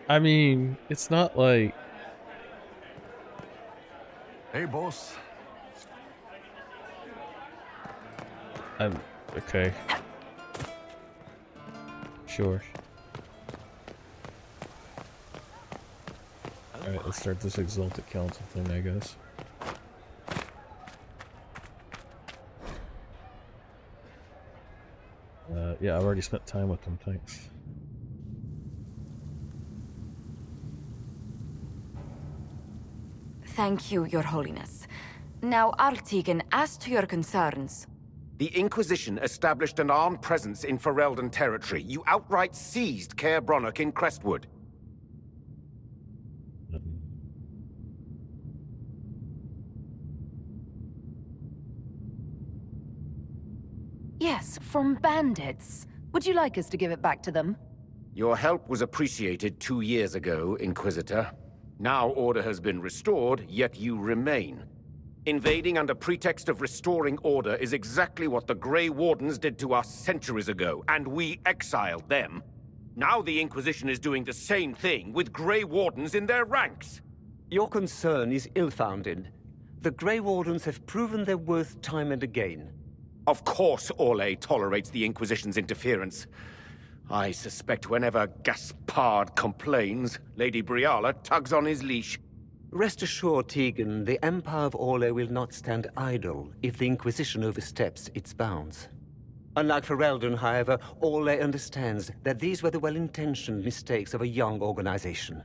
I mean, it's not like... Hey, boss. I'm... Okay. Sure. Alright, let's start this Exalted Council thing, I guess. Yeah, I've already spent time with them, thanks. Thank you, Your Holiness. Now, Arctegan, as to your concerns... The Inquisition established an armed presence in Ferelden territory. You outright seized Caer Bronach in Crestwood. Yes, from bandits. Would you like us to give it back to them? Your help was appreciated 2 years ago, Inquisitor. Now order has been restored, yet you remain. Invading under pretext of restoring order is exactly what the Grey Wardens did to us centuries ago, and we exiled them. Now the Inquisition is doing the same thing with Grey Wardens in their ranks. Your concern is ill-founded. The Grey Wardens have proven their worth time and again. Of course Orlais tolerates the Inquisition's interference. I suspect whenever Gaspard complains, Lady Briala tugs on his leash. Rest assured, Tegan, the Empire of Orlais will not stand idle if the Inquisition oversteps its bounds. Unlike Ferelden, however, Orlais understands that these were the well-intentioned mistakes of a young organization.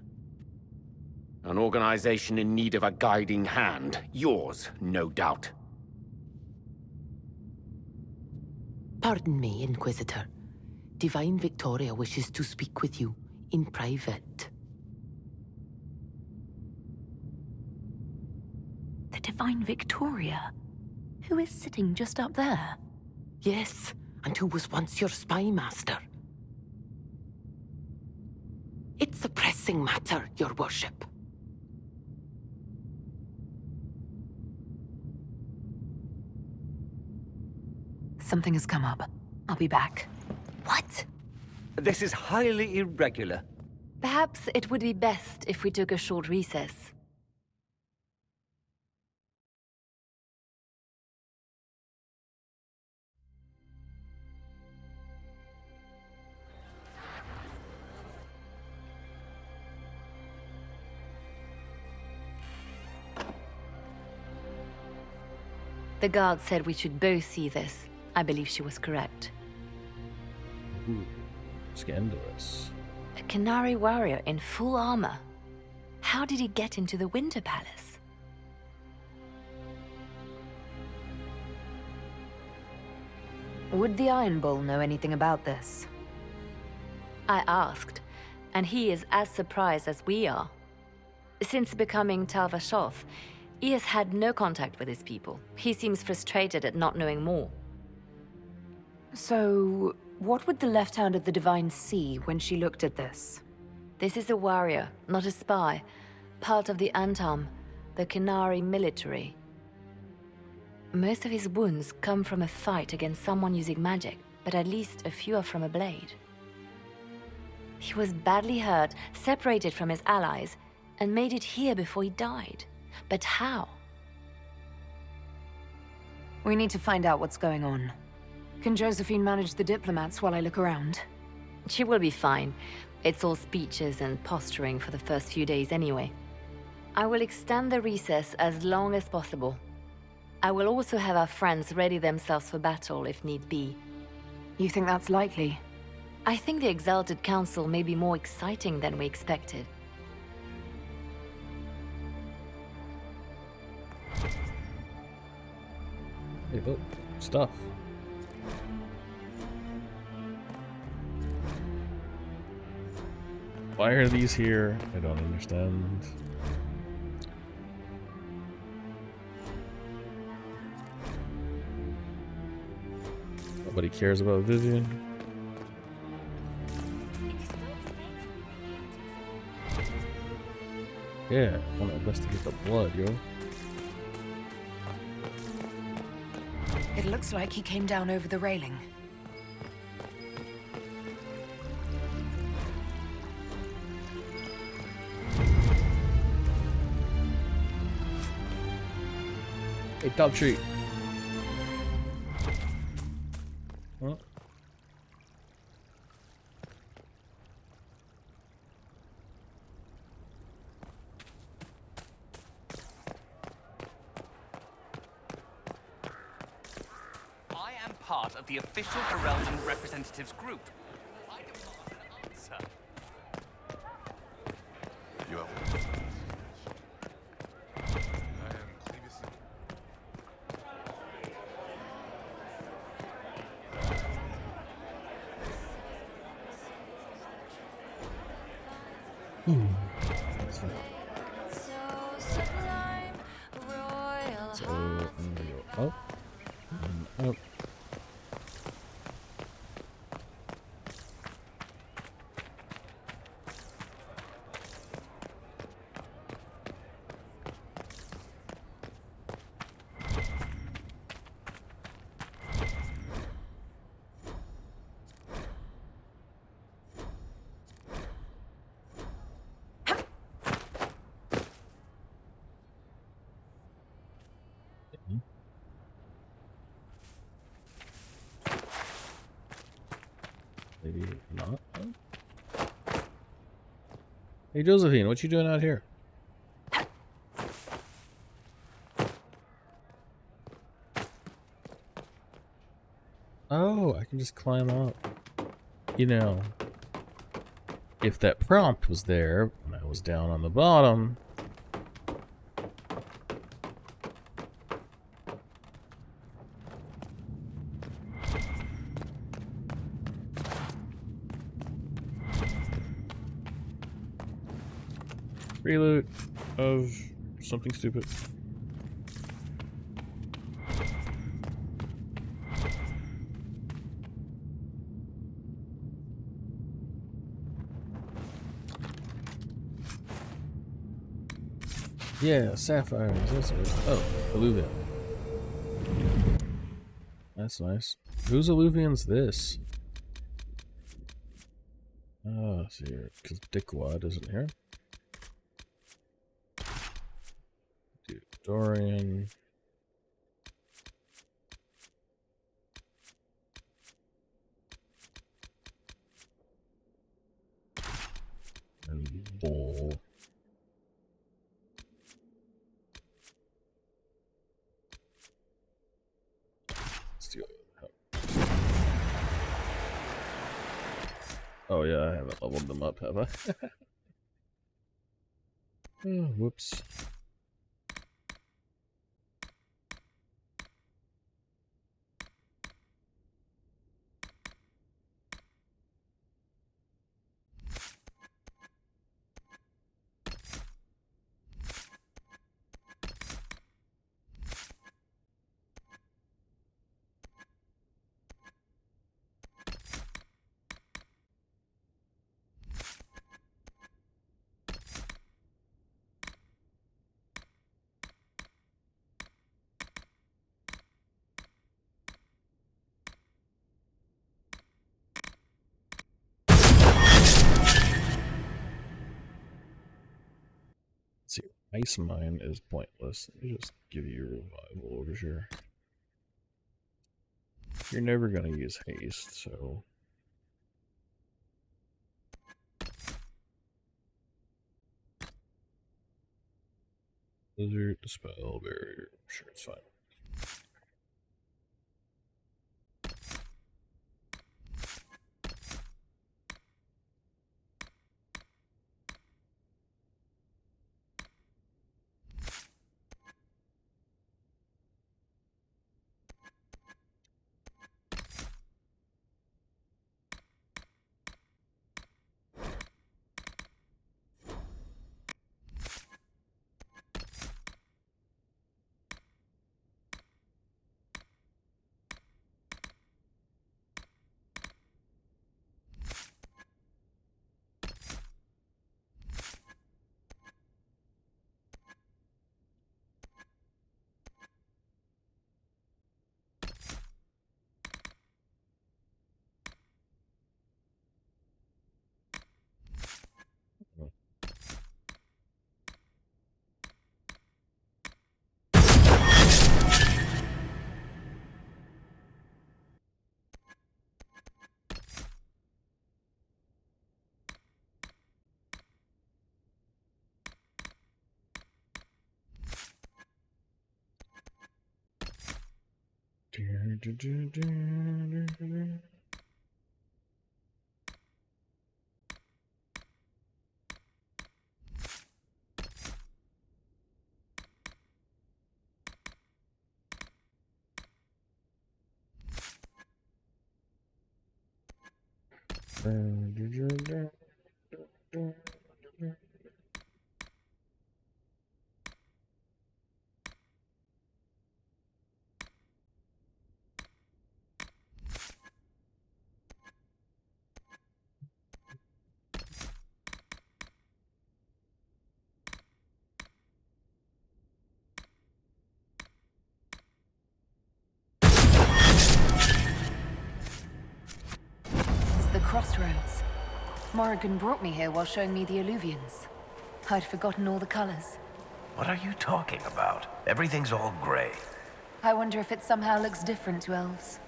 An organization in need of a guiding hand. Yours, no doubt. Pardon me, Inquisitor. Divine Victoria wishes to speak with you in private. The Divine Victoria? Who is sitting just up there? Yes, and who was once your spy master. It's a pressing matter, your worship. Something has come up. I'll be back. What? This is highly irregular. Perhaps it would be best if we took a short recess. The guard said we should both see this. I believe she was correct. Ooh, let's get into this. A Canary warrior in full armor. How did he get into the Winter Palace? Would the Iron Bull know anything about this? I asked, and he is as surprised as we are. Since becoming Tal Vashoth, he has had no contact with his people. He seems frustrated at not knowing more. So, what would the left hand of the Divine see when she looked at this? This is a warrior, not a spy. Part of the Antam, the Canary military. Most of his wounds come from a fight against someone using magic, but at least a few are from a blade. He was badly hurt, separated from his allies, and made it here before he died. But how? We need to find out what's going on. Can Josephine manage the diplomats while I look around? She will be fine. It's all speeches and posturing for the first few days anyway. I will extend the recess as long as possible. I will also have our friends ready themselves for battle if need be. You think that's likely? I think the Exalted Council may be more exciting than we expected. Hey, look, stuff. Why are these here? I don't understand. Nobody cares about Vivian. Yeah, I want to investigate the blood, yo. It looks like he came down over the railing. Hey, dog treat. Huh? I am part of the official Ferelden representatives group. I demand an answer. You have. I am previously. So sublime, royal So I'm hearts. gonna go up and up. Maybe not. Hey Josephine, what you doing out here? Oh, I can just climb up. You know, if that prompt was there when I was down on the bottom. Free loot of something stupid. Yeah, sapphires. That's what. Oh, alluvian. That's nice. Whose alluvian's this? Oh, let's see here, because Dickwad isn't here. Dude, Dorian. And Bull. Steal it. Oh yeah, I haven't leveled them up, have I? Oh, whoops. Let's see, Ice Mine is pointless. Let me just give you revival over here. You're never gonna use haste, so. Blizzard, Dispel, Barrier. Sure, it's fine. The crossroads. Morrigan brought me here while showing me the alluvions. I'd forgotten all the colors. What are you talking about? Everything's all gray. I wonder if it somehow looks different to elves.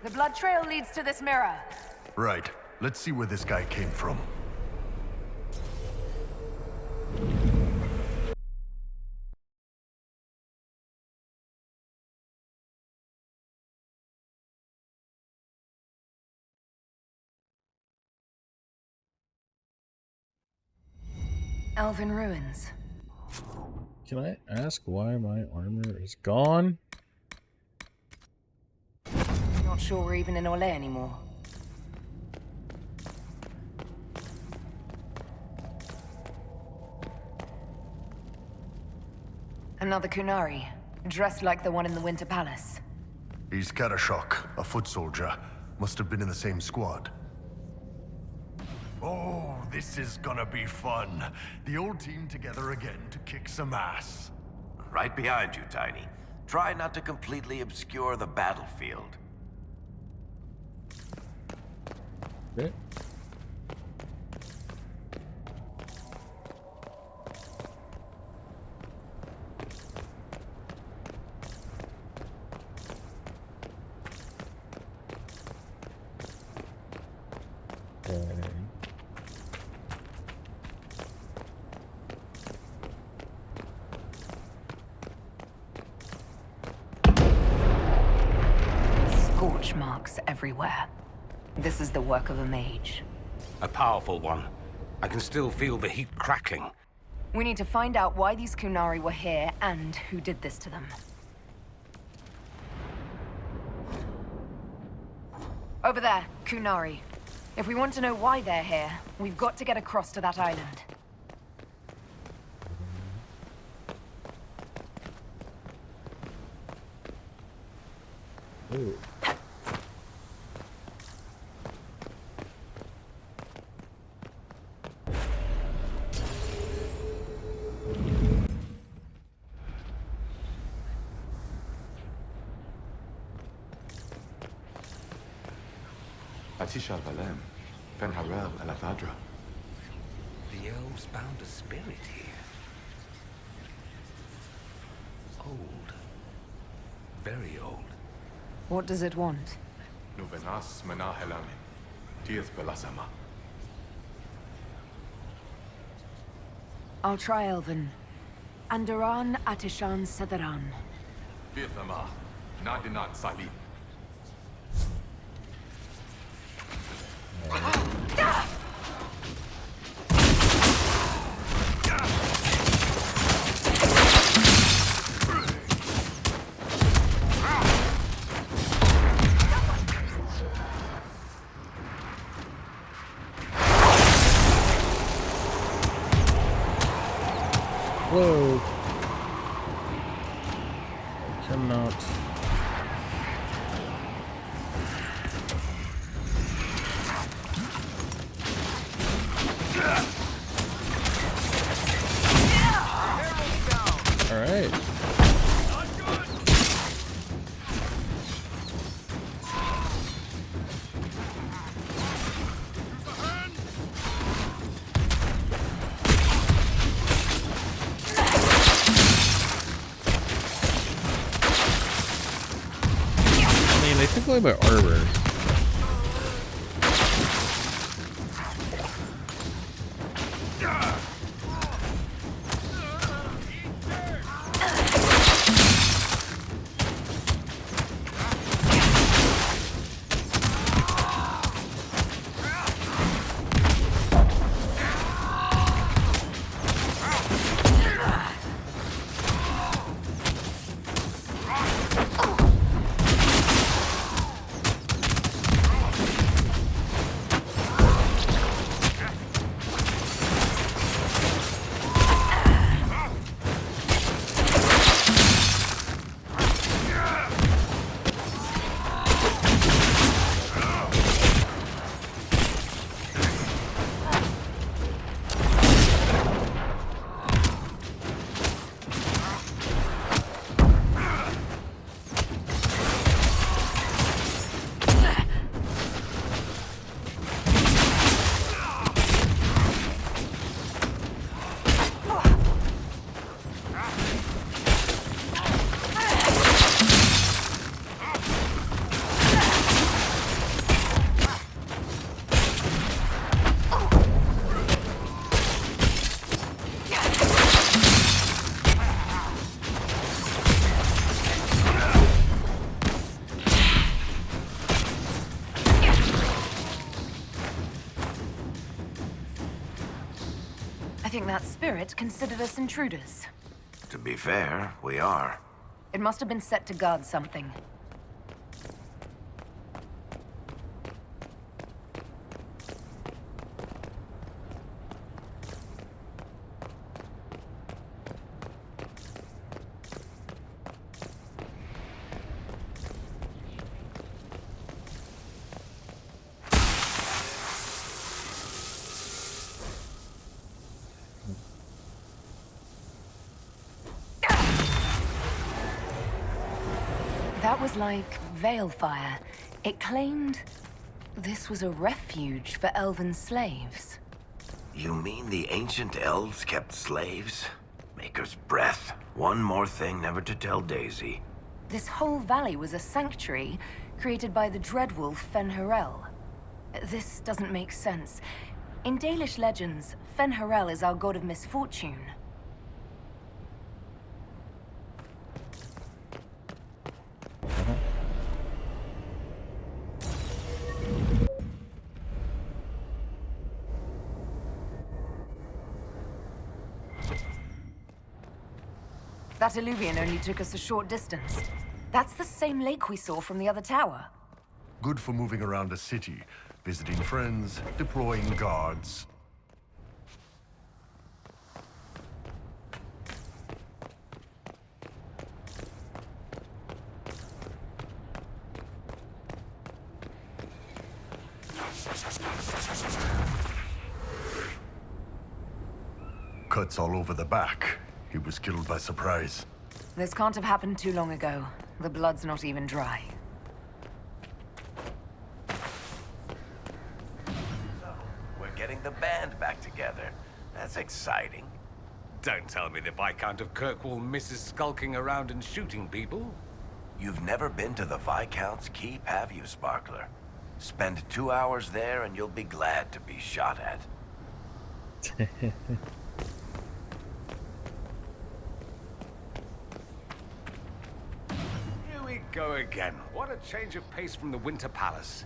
The blood trail leads to this mirror. Right. Let's see where this guy came from. Elven ruins. Can I ask why my armor is gone? Not sure we're even in Orlais anymore. Another Kunari, dressed like the one in the Winter Palace. He's Karashok, a foot soldier. Must have been in the same squad. Oh, this is gonna be fun. The old team together again to kick some ass. Right behind you, Tiny. Try not to completely obscure the battlefield. Okay. Scorch marks everywhere. This is the work of a mage. A powerful one. I can still feel the heat crackling. We need to find out why these Kunari were here and who did this to them. Over there, Kunari. If we want to know why they're here, we've got to get across to that island. Ooh. Atisha Valem, Ben Harel Alathadra. The elves bound a spirit here. Old. Very old. What does it want? Nuvenas Menahelame. Tieth Belasama. I'll try Elven. Andaran Atishan Sedaran. Vithama. Nadinat Sali. Whoa. I cannot. All right. I mean, they took away my armor. that spirit considered us intruders. To be fair, we are. It must have been set to guard something. That was like Veilfire. It claimed this was a refuge for elven slaves. You mean the ancient elves kept slaves? Maker's breath. One more thing never to tell Daisy. This whole valley was a sanctuary created by the dreadwolf Fen'Harel. This doesn't make sense. In Dalish legends, Fen'Harel is our god of misfortune. That illuvian only took us a short distance. That's the same lake we saw from the other tower. Good for moving around a city, visiting friends, deploying guards. Cuts all over the back. He was killed by surprise. This can't have happened too long ago. The blood's not even dry. We're getting the band back together. That's exciting. Don't tell me the Viscount of Kirkwall misses skulking around and shooting people. You've never been to the Viscount's Keep, have you, Sparkler? Spend 2 hours there and you'll be glad to be shot at. Go again. What a change of pace from the Winter Palace.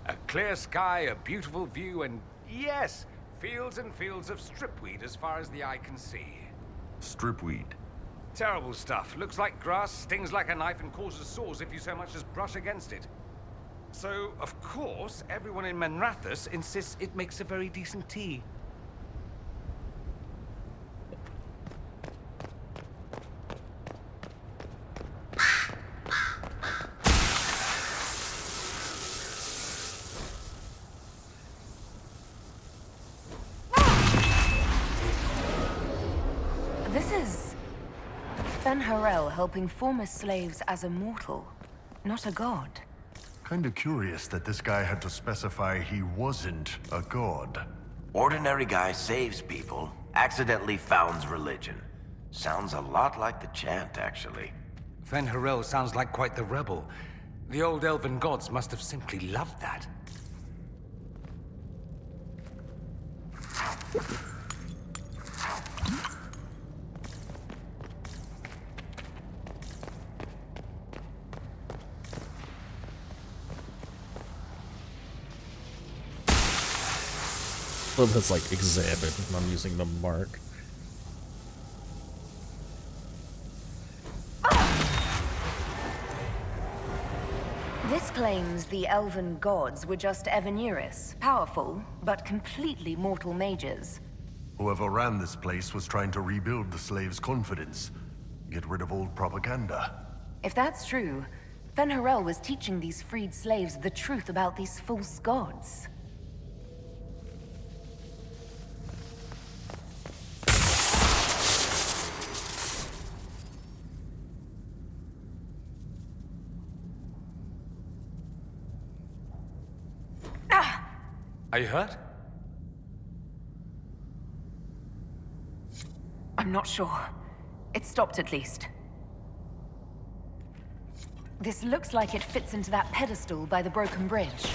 A clear sky, a beautiful view, and yes, fields and fields of stripweed as far as the eye can see. Stripweed. Terrible stuff. Looks like grass, stings like a knife, and causes sores if you so much as brush against it. So, of course, everyone in Manrathus insists it makes a very decent tea. This is Fen'Harel helping former slaves as a mortal, not a god. Kinda curious that this guy had to specify he wasn't a god. Ordinary guy saves people, accidentally founds religion. Sounds a lot like the chant, actually. Fen'Harel sounds like quite the rebel. The old elven gods must have simply loved that. Well, that's like examine. I'm using the mark. This claims the elven gods were just Evaneris, powerful, but completely mortal mages. Whoever ran this place was trying to rebuild the slaves' confidence. Get rid of old propaganda. If that's true, Fen'Harel was teaching these freed slaves the truth about these false gods. Are you hurt? I'm not sure. It stopped at least. This looks like it fits into that pedestal by the broken bridge.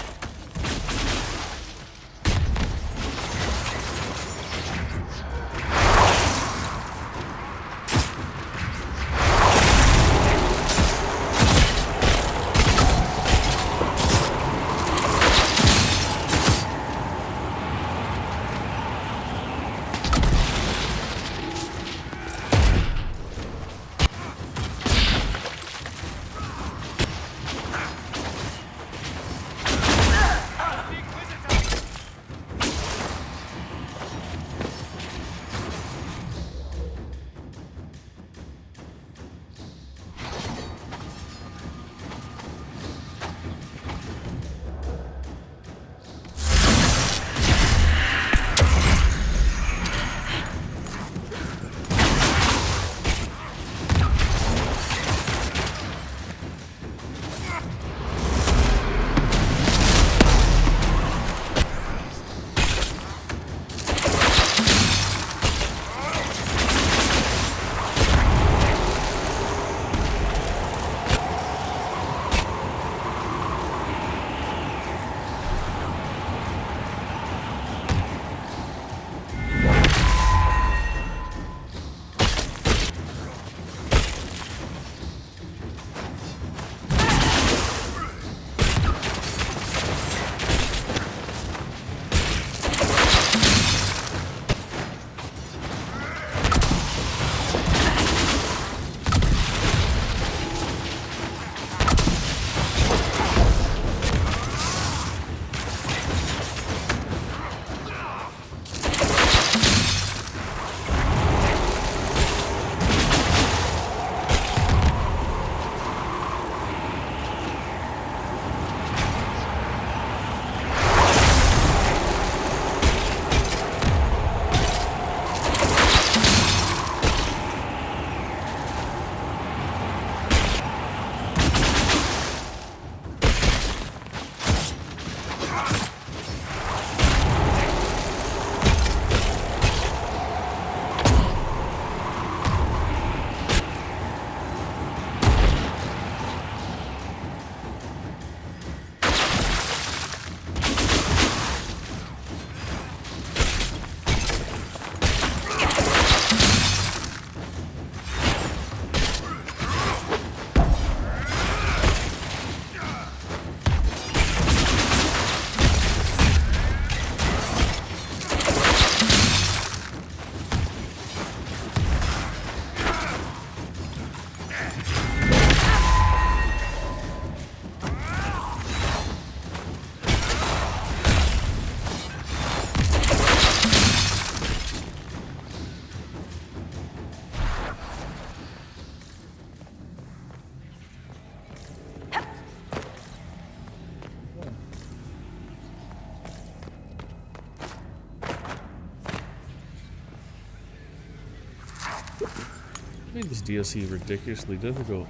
made this DLC ridiculously difficult.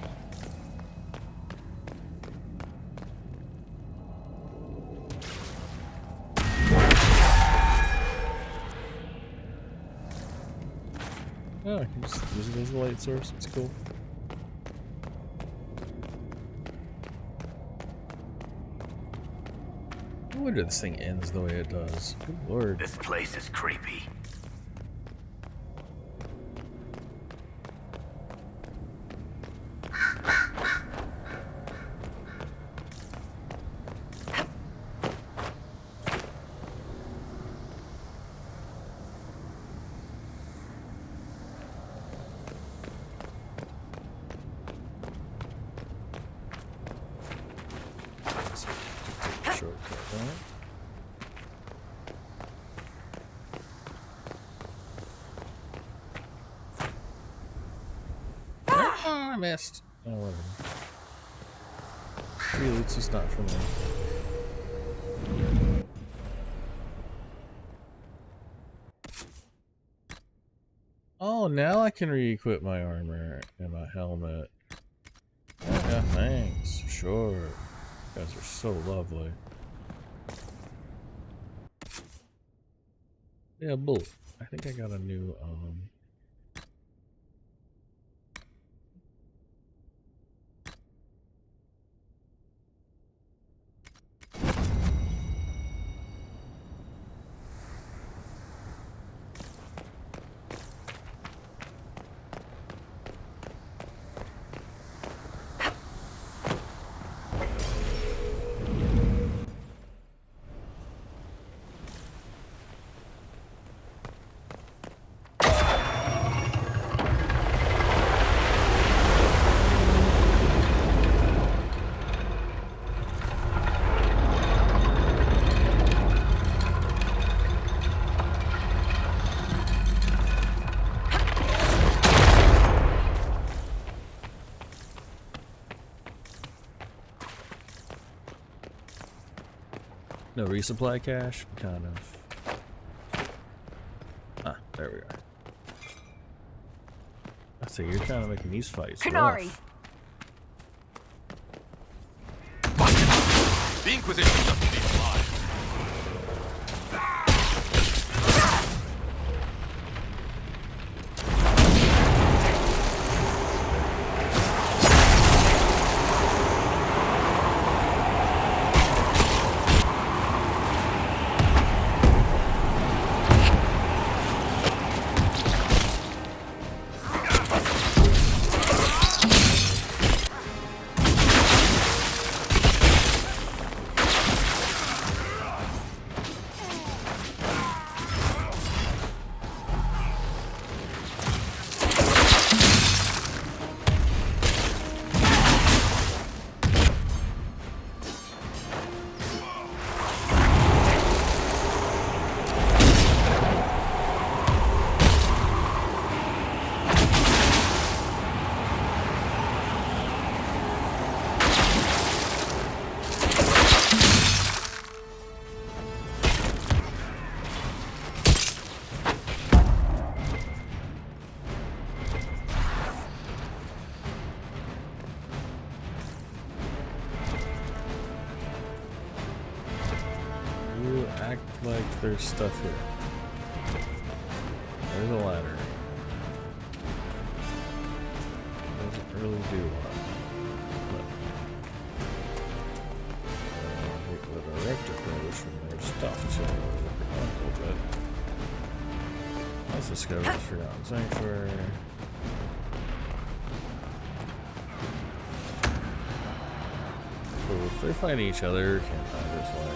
Oh, I can just use it as a light source. It's cool. No wonder this thing ends the way it does. Good lord. This place is creepy. Shortcut, right? Oh, I missed. Oh, whatever. Tree loot's just not for me. Oh, now I can re-equip my armor and my helmet. Yeah, thanks. Sure. You guys are so lovely. Yeah, bull. I think I got a new, no resupply cache, kind of. Ah, there we are. I see you're kind of making these fights Canary. The Inquisition doesn't need alive. Like there's stuff here. There's a ladder. Doesn't really do a lot. But the director approach and there's stuff to work on a little bit. Let's discover this forgotten sanctuary. So if they're fighting each other, can't I just like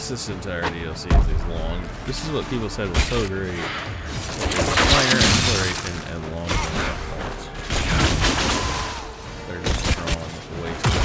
this entire DLC is these long. This is what people said was so great. It's minor exploration and long platforms. They're just drawn way too long.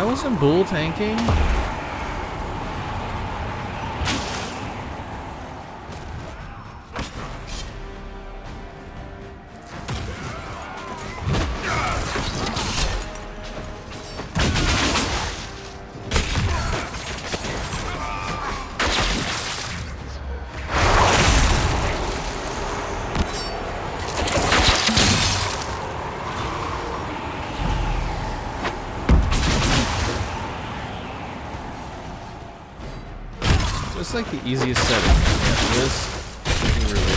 Wasn't bull tanking? It's like the easiest setting. Yeah, this is really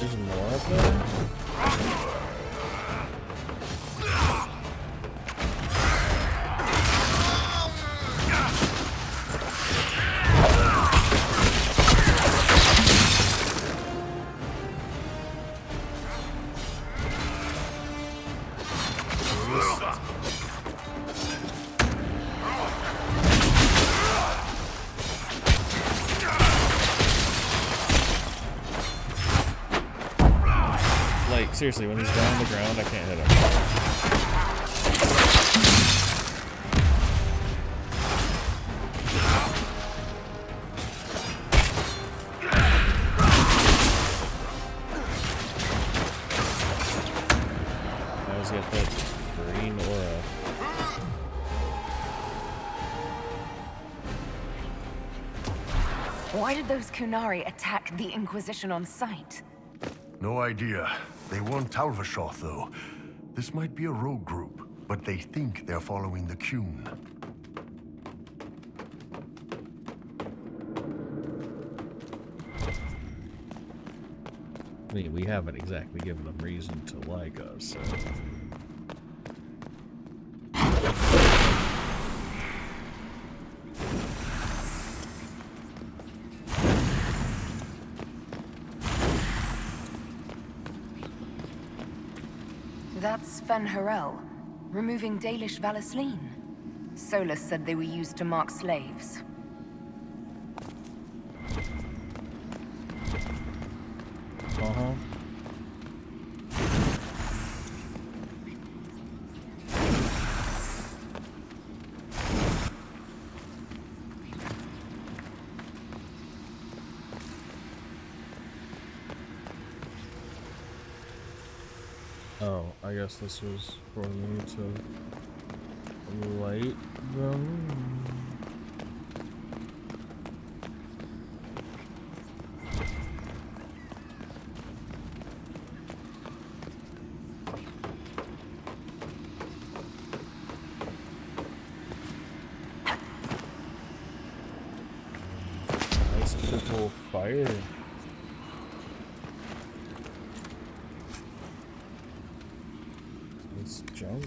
there's more up there? Seriously, when he's down on the ground, I can't hit him. I always get that green aura. Why did those Kunari attack the Inquisition on sight? No idea. They weren't Talvashoth, though. This might be a rogue group, but they think they're following the Qun. I mean, we haven't exactly given them reason to like us, so... That's Fen Harel, removing Dalish Valisleen. Solus said they were used to mark slaves. guess this was for me to light them. Nice purple fire. Nice jump.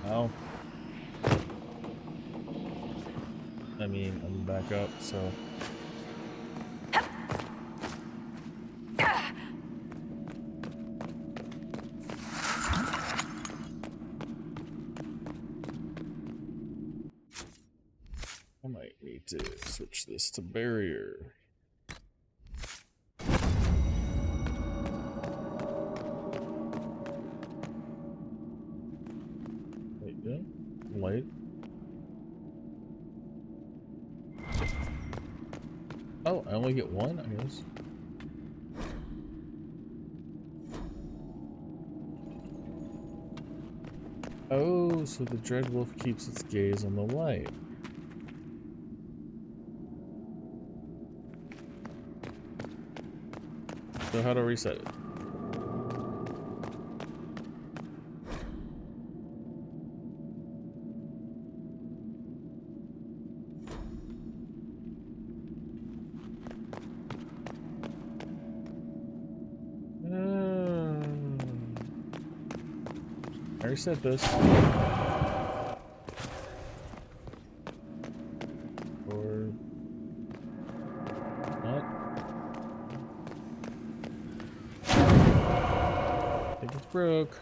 Ow. I mean, I'm back up, so. I might need to switch this to barrier. Wait, yeah, light. Oh, I only get one, I guess. Oh, so the Dreadwolf keeps its gaze on the light. So how to reset it? I reset this. Or not. I think it's broke.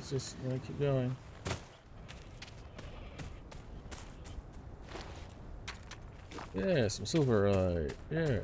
Just like keep going. Yeah, some silverite. Yeah.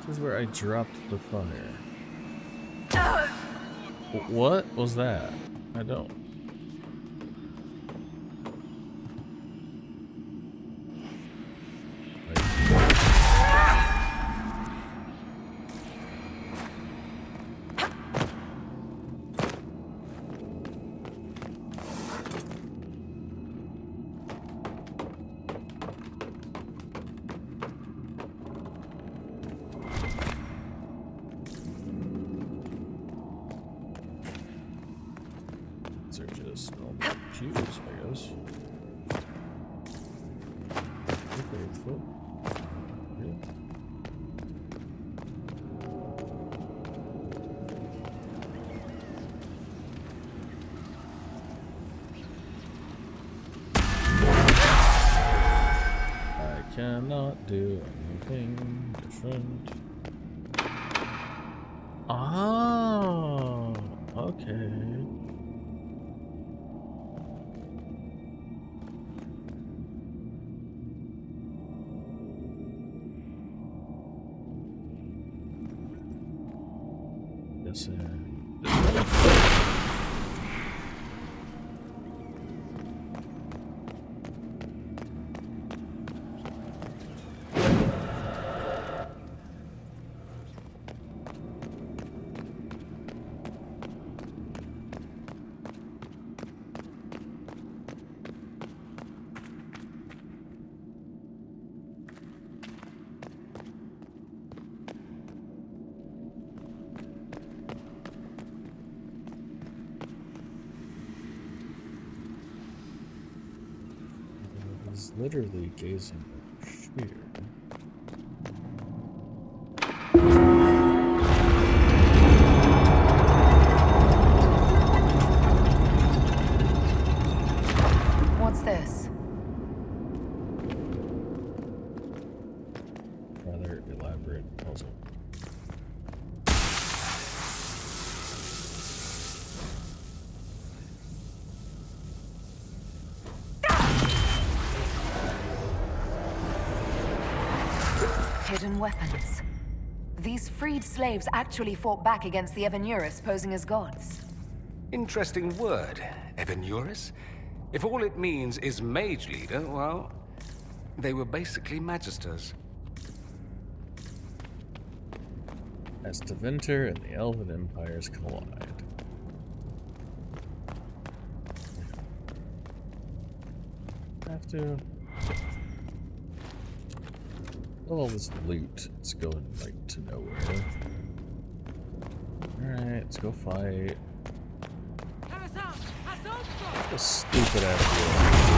This is where I dropped the fire. What was that? I don't. These are just normal computers, I guess. Faithful. Yeah. I cannot do anything different. Oh, okay. Yes, He's literally gazing over here. What's this? Rather elaborate puzzle. Hidden weapons. These freed slaves actually fought back against the Evanurus posing as gods. Interesting word, Evanurus. If all it means is mage leader, well, they were basically magisters. As Tevinter and the Elven Empires collide. Have to. All this loot, it's going like to nowhere. Alright, let's go fight. What a stupid ass deal.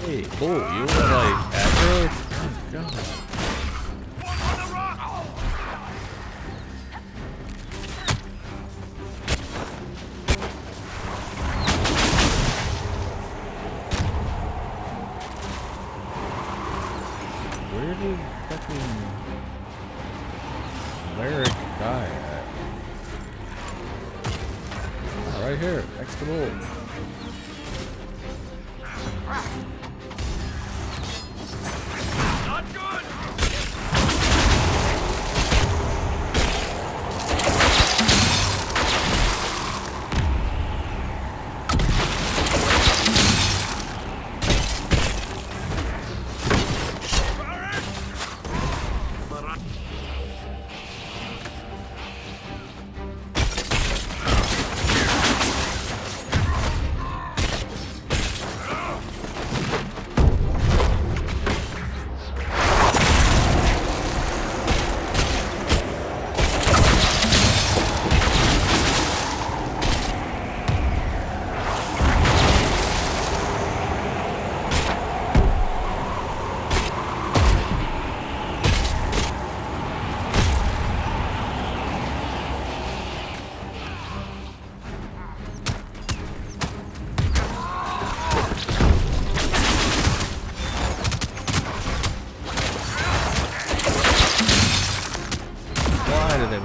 Hey, bull, you were like aggro? Oh, God. Where did fucking Larry die at? Oh, right here, next to bull.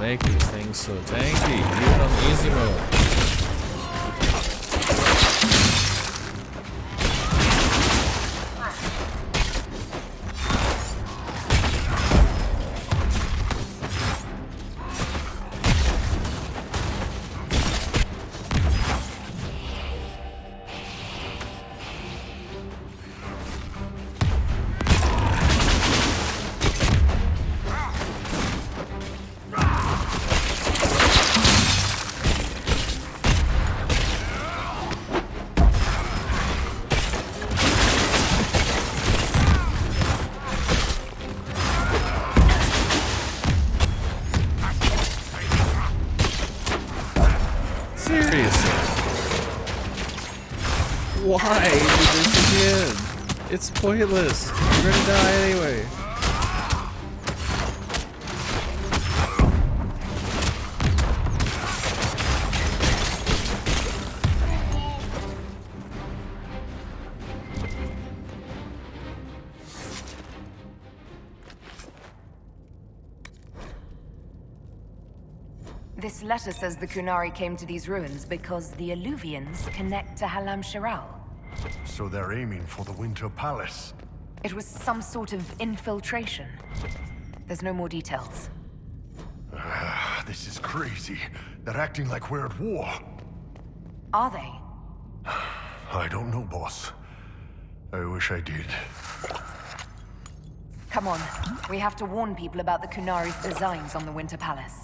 Make these things so tanky, even on easy mode. Why do this again? It's pointless. You're gonna die anyway. This letter says the Kunari came to these ruins because the Alluvians connect to Halam Shiral. So they're aiming for the Winter Palace. It was some sort of infiltration. There's no more details. This is crazy. They're acting like we're at war. Are they? I don't know, boss. I wish I did. Come on. We have to warn people about the Kunari's designs on the Winter Palace.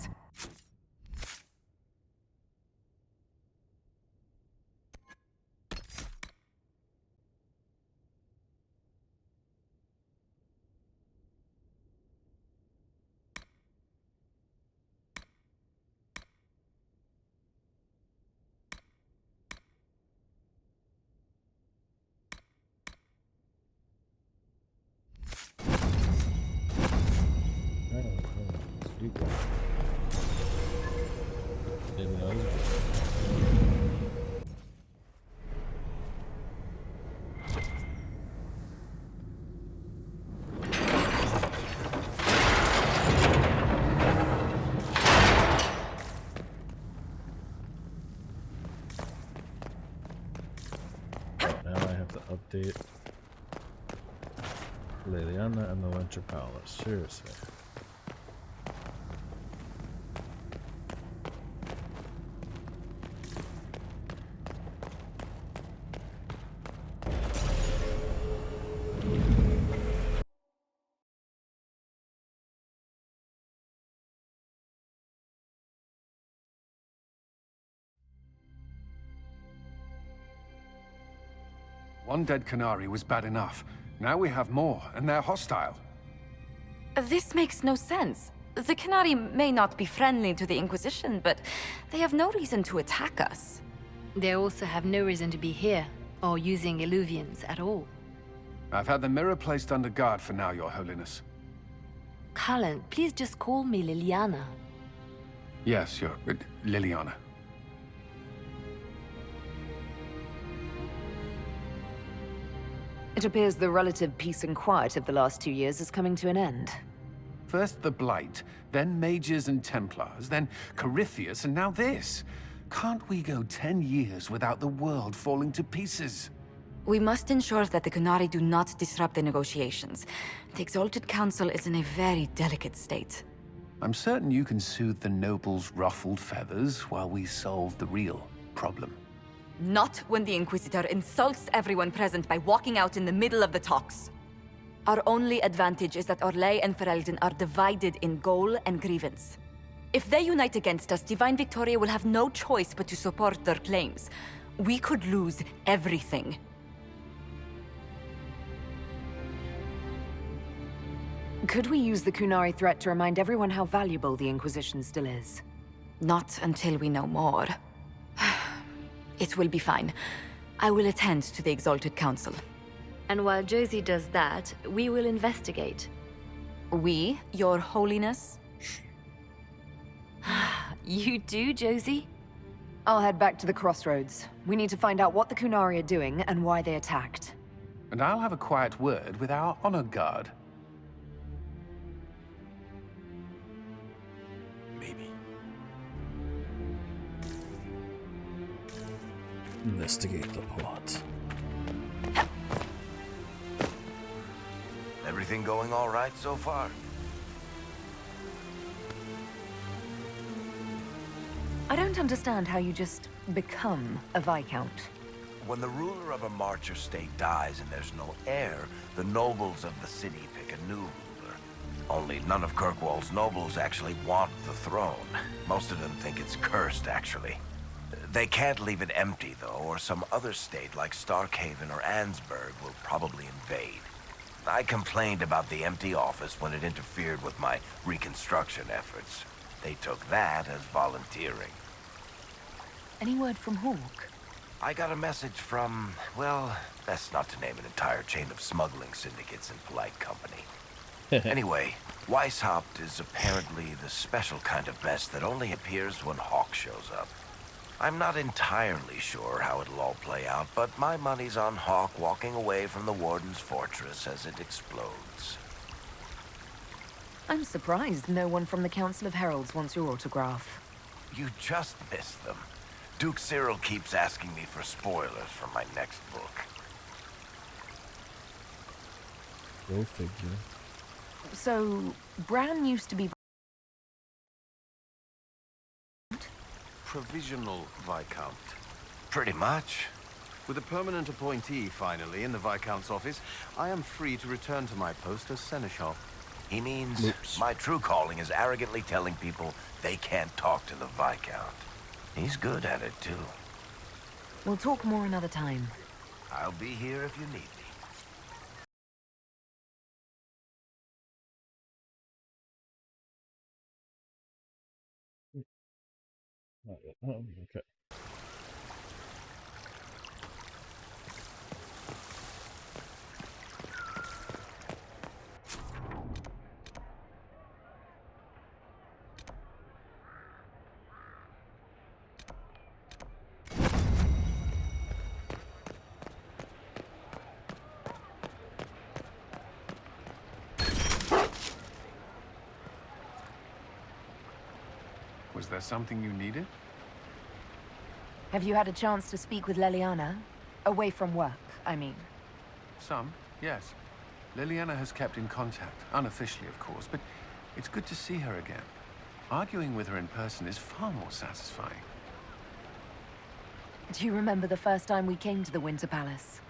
Update Leliana and the Winter Palace. Seriously. One dead Kunari was bad enough. Now we have more, and they're hostile. This makes no sense. The Kunari may not be friendly to the Inquisition, but they have no reason to attack us. They also have no reason to be here, or using Alluvians at all. I've had the mirror placed under guard for now, Your Holiness. Cullen, please just call me Leliana. Yes, Leliana. It appears the relative peace and quiet of the last 2 years is coming to an end. First the Blight, then Mages and Templars, then Corypheus, and now this. Can't we go 10 years without the world falling to pieces? We must ensure that the Kunari do not disrupt the negotiations. The Exalted Council is in a very delicate state. I'm certain you can soothe the nobles' ruffled feathers while we solve the real problem. Not when the Inquisitor insults everyone present by walking out in the middle of the talks. Our only advantage is that Orlais and Ferelden are divided in goal and grievance. If they unite against us, Divine Victoria will have no choice but to support their claims. We could lose everything. Could we use the Kunari threat to remind everyone how valuable the Inquisition still is? Not until we know more. It will be fine. I will attend to the Exalted Council. And while Josie does that, we will investigate. We, Your Holiness? You do, Josie? I'll head back to the crossroads. We need to find out what the Kunari are doing and why they attacked. And I'll have a quiet word with our honor guard. Maybe. Investigate the plot. Everything going all right so far? I don't understand how you just become a Viscount. When the ruler of a marcher state dies and there's no heir, the nobles of the city pick a new ruler. Only none of Kirkwall's nobles actually want the throne. Most of them think it's cursed, actually. They can't leave it empty, though, or some other state like Starkhaven or Ansburg will probably invade. I complained about the empty office when it interfered with my reconstruction efforts. They took that as volunteering. Any word from Hawk? I got a message from, well, best not to name an entire chain of smuggling syndicates in polite company. Anyway, Weishaupt is apparently the special kind of mess that only appears when Hawk shows up. I'm not entirely sure how it'll all play out, but my money's on Hawk walking away from the Warden's fortress as it explodes. I'm surprised no one from the Council of Heralds wants your autograph. You just missed them. Duke Cyril keeps asking me for spoilers for my next book. Go figure. So, Bran used to be... Provisional Viscount. Pretty much. With a permanent appointee, finally, in the Viscount's office, I am free to return to my post as Seneschal. He means my true calling is arrogantly telling people they can't talk to the Viscount. He's good at it, too. We'll talk more another time. I'll be here if you need me. Okay. Was there something you needed? Have you had a chance to speak with Leliana? Away from work, I mean. Some, yes. Leliana has kept in contact, unofficially of course, but it's good to see her again. Arguing with her in person is far more satisfying. Do you remember the first time we came to the Winter Palace?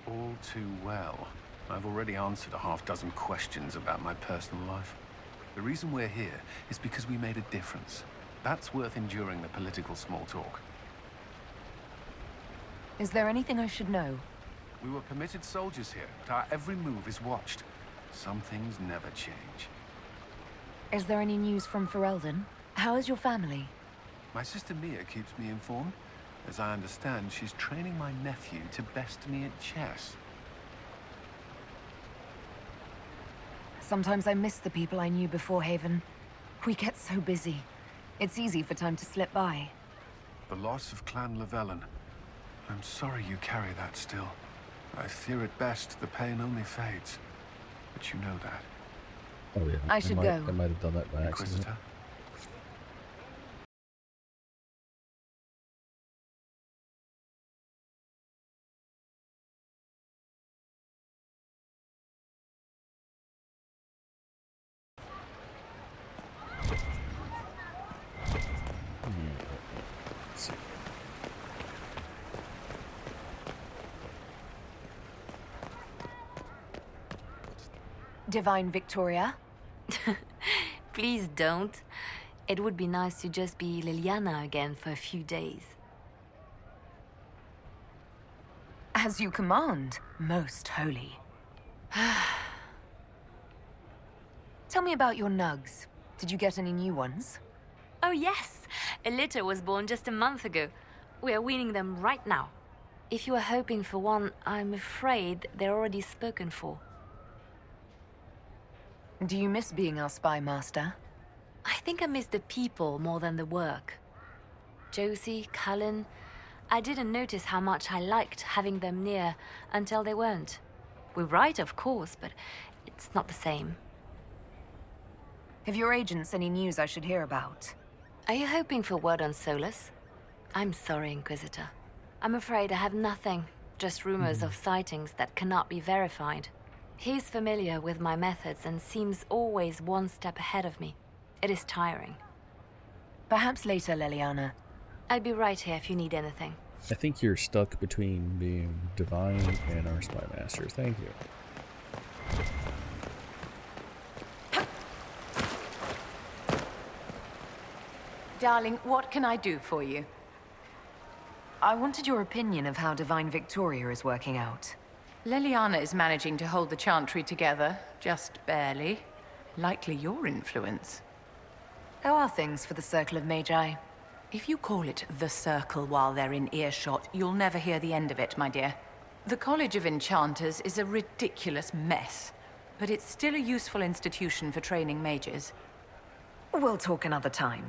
All too well. I've already answered a half-dozen questions about my personal life. The reason we're here is because we made a difference. That's worth enduring the political small talk. Is there anything I should know? We were permitted soldiers here, but our every move is watched. Some things never change. Is there any news from Ferelden? How is your family? My sister Mia keeps me informed. As I understand, she's training my nephew to best me at chess. Sometimes I miss the people I knew before Haven. We get so busy. It's easy for time to slip by. The loss of Clan Llewellyn. I'm sorry you carry that still. I fear at best the pain only fades. But you know that. Oh yeah. I should go. I might have done that by accident. Inquisitor? Let's see. Divine Victoria? Please don't. It would be nice to just be Leliana again for a few days. As you command, most holy. Tell me about your nugs. Did you get any new ones? Oh yes! A litter was born just a month ago. We are weaning them right now. If you are hoping for one, I'm afraid they're already spoken for. Do you miss being our spy master? I think I miss the people more than the work. Josie, Cullen, I didn't notice how much I liked having them near until they weren't. We write, of course, but it's not the same. Have your agents any news I should hear about? Are you hoping for word on Solus? I'm sorry, Inquisitor. I'm afraid I have nothing, just rumors of sightings that cannot be verified. He's familiar with my methods and seems always one step ahead of me. It is tiring. Perhaps later, Leliana. I'll be right here if you need anything. I think you're stuck between being divine and our spy master. Thank you. Darling, what can I do for you? I wanted your opinion of how Divine Victoria is working out. Leliana is managing to hold the Chantry together, just barely. Likely your influence. How are things for the Circle of Magi? If you call it the Circle while they're in earshot, you'll never hear the end of it, my dear. The College of Enchanters is a ridiculous mess, but it's still a useful institution for training mages. We'll talk another time.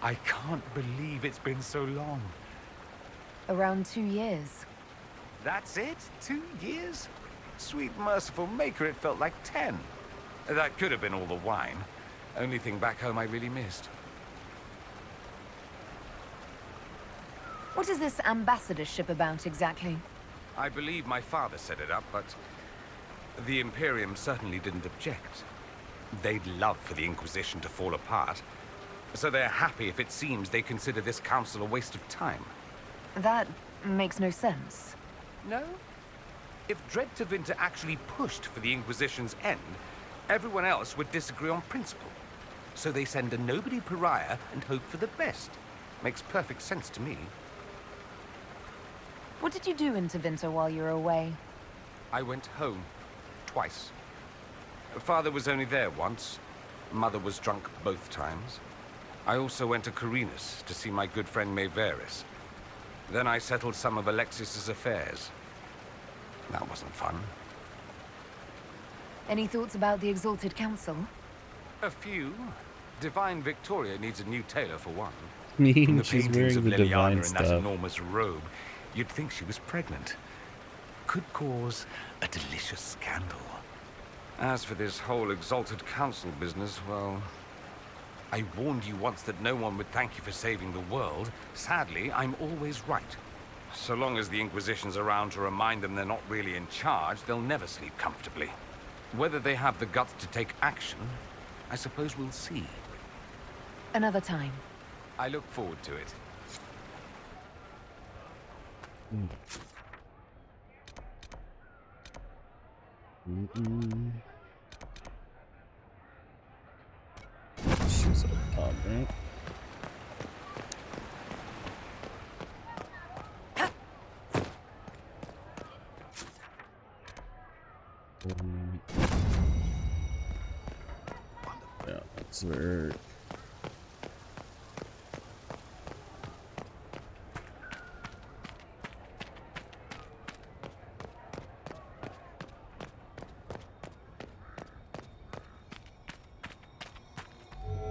I can't believe it's been so long. Around 2 years. That's it? 2 years? Sweet merciful maker, it felt like 10. That could have been all the wine. Only thing back home I really missed. What is this ambassadorship about exactly? I believe my father set it up, but the Imperium certainly didn't object. They'd love for the Inquisition to fall apart, so they're happy if it seems they consider this council a waste of time. That makes no sense. No? If Dread Tevinter actually pushed for the Inquisition's end, everyone else would disagree on principle. So they send a nobody pariah and hope for the best. Makes perfect sense to me. What did you do in Tevinter while you were away? I went home. Twice. Father was only there once. Mother was drunk both times. I also went to Carinus to see my good friend Maeveris. Then I settled some of Alexis's affairs. That wasn't fun. Any thoughts about the Exalted Council? A few. Divine Victoria needs a new tailor for one. Mean, the she's paintings wearing of the divine Leliana in that stuff. enormous robe, you'd think she was pregnant. Could cause a delicious scandal. As for this whole Exalted Council business, well... I warned you once that no one would thank you for saving the world. Sadly, I'm always right. So long as the Inquisition's around to remind them they're not really in charge, they'll never sleep comfortably. Whether they have the guts to take action, I suppose we'll see. Another time. I look forward to it. She's up top, right? Yeah, that's where.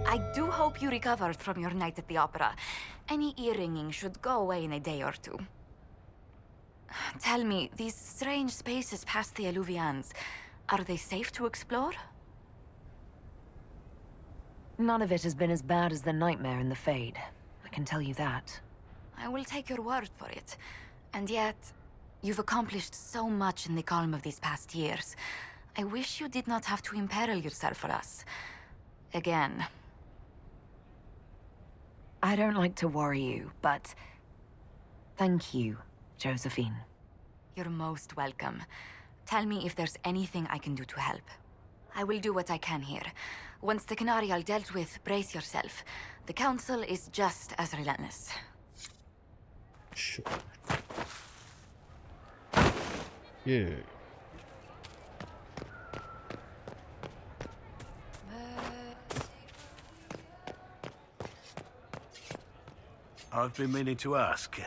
I do hope you recovered from your night at the opera. Any ear-ringing should go away in a day or two. Tell me, these strange spaces past the Alluvians, are they safe to explore? None of it has been as bad as the nightmare in the Fade. I can tell you that. I will take your word for it. And yet, you've accomplished so much in the calm of these past years. I wish you did not have to imperil yourself for us. Again. I don't like to worry you, but... thank you, Josephine. You're most welcome. Tell me if there's anything I can do to help. I will do what I can here. Once the Canary are dealt with, brace yourself. The Council is just as relentless. Sure. Yeah. I've been meaning to ask.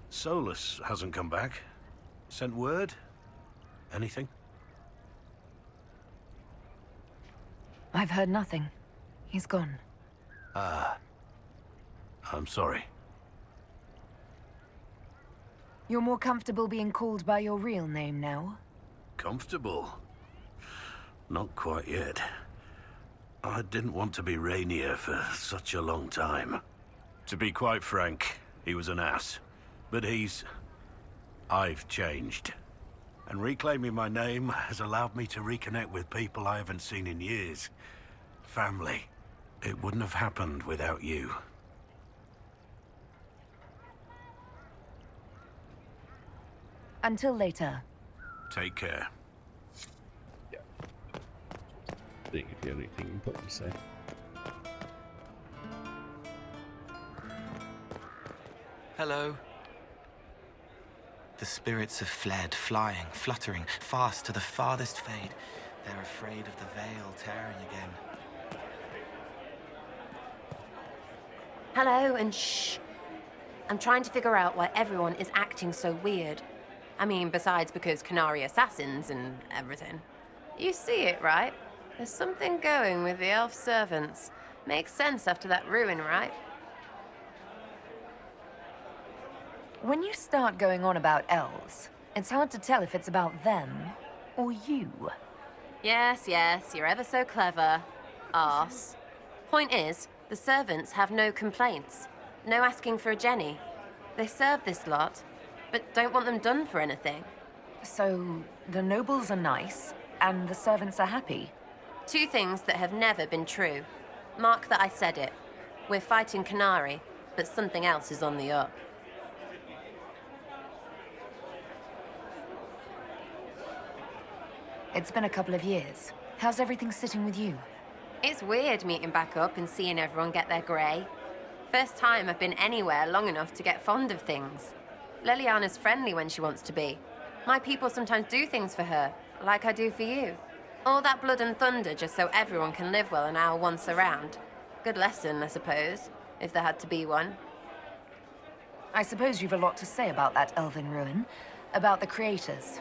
Solus hasn't come back. Sent word? Anything? I've heard nothing. He's gone. Ah. I'm sorry. You're more comfortable being called by your real name now? Comfortable? Not quite yet. I didn't want to be Rainier for such a long time. To be quite frank, he was an ass. But I've changed. And reclaiming my name has allowed me to reconnect with people I haven't seen in years. Family. It wouldn't have happened without you. Until later. Take care. Yeah. Think if you have anything important to say. Hello. The spirits have fled, flying, fluttering, fast to the farthest fade. They're afraid of the veil tearing again. Hello, and shh. I'm trying to figure out why everyone is acting so weird. I mean, besides because Canary assassins and everything. You see it, right? There's something going with the elf servants. Makes sense after that ruin, right? When you start going on about elves, it's hard to tell if it's about them or you. Yes, you're ever so clever. Arse. Point is, the servants have no complaints. No asking for a Jenny. They serve this lot, but don't want them done for anything. So, the nobles are nice, and the servants are happy? Two things that have never been true. Mark that I said it. We're fighting Canary, but something else is on the up. It's been a couple of years. How's everything sitting with you? It's weird meeting back up and seeing everyone get their grey. First time I've been anywhere long enough to get fond of things. Leliana's friendly when she wants to be. My people sometimes do things for her, like I do for you. All that blood and thunder just so everyone can live well an hour once around. Good lesson, I suppose, if there had to be one. I suppose you've a lot to say about that elven ruin, about the creators.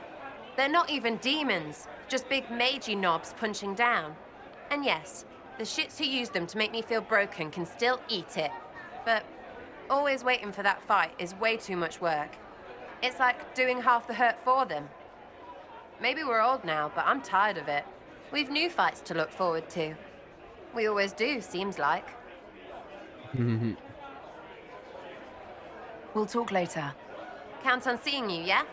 They're not even demons, just big magey knobs punching down. And yes, the shits who use them to make me feel broken can still eat it. But always waiting for that fight is way too much work. It's like doing half the hurt for them. Maybe we're old now, but I'm tired of it. We've new fights to look forward to. We always do, seems like. We'll talk later. Count on seeing you, yeah?